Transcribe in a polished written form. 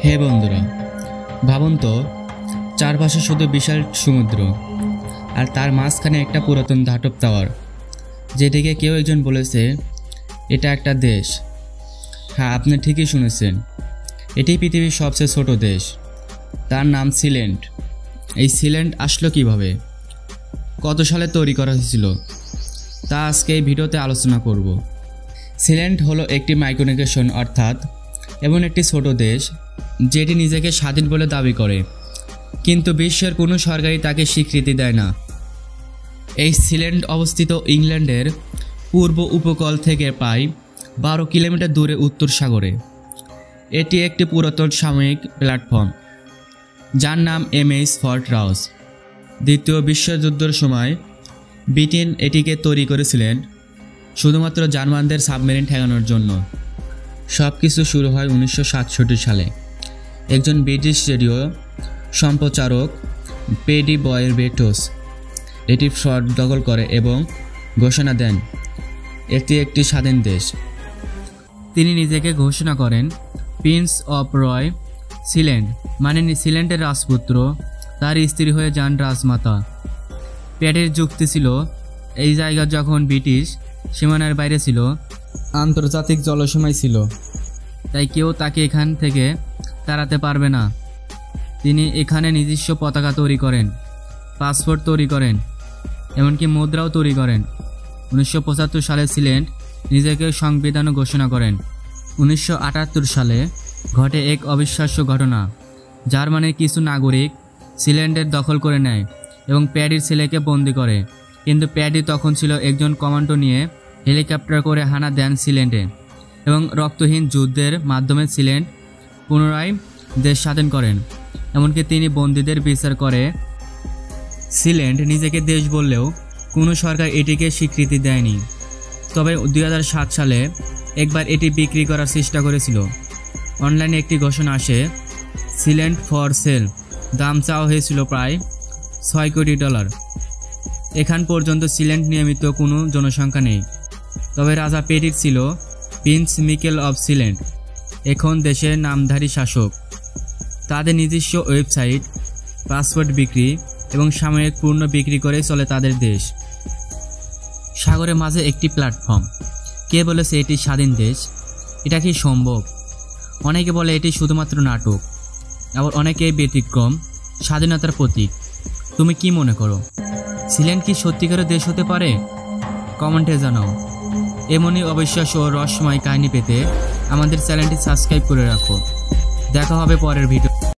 হে বন্ধুরা, ভাবুন তো, চারপাশে শুধু বিশাল সমুদ্র আর তার মাঝখানে একটা পুরাতন ধাতব টাওয়ার, যেটিকে কেউ একজন বলেছে এটা একটা দেশ। হ্যাঁ, আপনি ঠিকই শুনেছেন, এটি পৃথিবীর সবচেয়ে ছোট দেশ। তার নাম সিল্যান্ড। এই সিল্যান্ড আসলো কিভাবে, কত সালে তৈরি করা হয়েছিল, তা আজকে এই ভিডিওতে আলোচনা করব। সিল্যান্ড হলো একটি মাইক্রোনেশন, অর্থাৎ এমন একটি ছোট দেশ যেটি নিজেকে স্বাধীন বলে দাবি করে, কিন্তু বিশ্বের কোনো সরকারই তাকে স্বীকৃতি দেয় না। এই সিল্যান্ড অবস্থিত ইংল্যান্ডের পূর্ব উপকূল থেকে প্রায় 12 কিলোমিটার দূরে উত্তর সাগরে। এটি একটি পুরাতন সামরিক প্ল্যাটফর্ম যার নাম এমএস ফর্ট রস। দ্বিতীয় বিশ্বযুদ্ধের সময় ব্রিটেন এটিকে তৈরি করেছিলেন শুধুমাত্র জার্মানদের সাবমেরিন ঠেকানোর জন্য। সব কিছু শুরু হয় 1967 সালে। একজন ব্রিটিশ রেডিও সম্প্রচারক পেডি বয়ের বেটোস এটি ফর্ট দখল করে এবং ঘোষণা দেন এটি একটি স্বাধীন দেশ। তিনি নিজেকে ঘোষণা করেন প্রিন্স অফ রয় সিল্যান্ড, মানে সিল্যান্ডের রাজপুত্র। তার স্ত্রী হয়ে যান রাজমাতা। প্যাডের যুক্তি ছিল, এই জায়গা যখন ব্রিটিশ সীমানার বাইরে ছিল, আন্তর্জাতিক জলসীমায় ছিল, তাই কেউ তাকে এখান থেকে তাড়াতে পারবে না। তিনি এখানে নিজস্ব পতাকা তৈরি করেন, পাসপোর্ট তৈরি করেন, এমনকি মুদ্রাও তৈরি করেন। 1975 সালে সিল্যান্ড নিজেকে সংবিধানও ঘোষণা করেন। 1978 সালে ঘটে এক অবিশ্বাস্য ঘটনা। জার্মানির কিছু নাগরিক সিল্যান্ডের দখল করে নেয় এবং প্যাডির ছেলেকে বন্দি করে, কিন্তু প্যাডি তখন ছিল একজন কমান্ডো নিয়ে হেলিকপ্টার করে হানা দেন সিল্যান্ডে এবং রক্তহীন যুদ্ধের মাধ্যমে সিল্যান্ড পুনরায় দেশ স্বাধীন করেন। এমনকি তিনি বন্দীদের বিচার করে। সিল্যান্ড নিজেকে দেশ বললেও কোনো সরকার এটিকে স্বীকৃতি দেয়নি। তবে 2007 সালে একবার এটি বিক্রি করার চেষ্টা করেছিল। অনলাইনে একটি ঘোষণা আসে, সিল্যান্ড ফর সেল। দাম চাওয়া হয়েছিল প্রায় $6 কোটি। এখান পর্যন্ত সিল্যান্ড নিয়মিত কোনো জনসংখ্যা নেই। তবে রাজা পেডির ছিল প্রিন্স মিকেল অফ সিল্যান্ড, এখন দেশের নামধারী শাসক। তাদের নিজস্ব ওয়েবসাইট, পাসপোর্ট বিক্রি এবং সাময়িক পূর্ণ বিক্রি করে চলে তাদের দেশ। সাগরের মাঝে একটি প্ল্যাটফর্ম। কে বলেছে এটি স্বাধীন দেশ? এটা কি সম্ভব? অনেকে বলে এটি শুধুমাত্র নাটক, আবার অনেকে ব্যতিক্রম, স্বাধীনতার প্রতীক। তুমি কি মনে করো, সিল্যান্ড কি সত্যিকারের দেশ হতে পারে? কমেন্টে জানাও। এমনই অবিশ্বাস্য ও রহস্যময় কাহিনী পেতে আমাদের চ্যানেলটি সাবস্ক্রাইব করে রাখো। দেখা হবে পরের ভিডিও।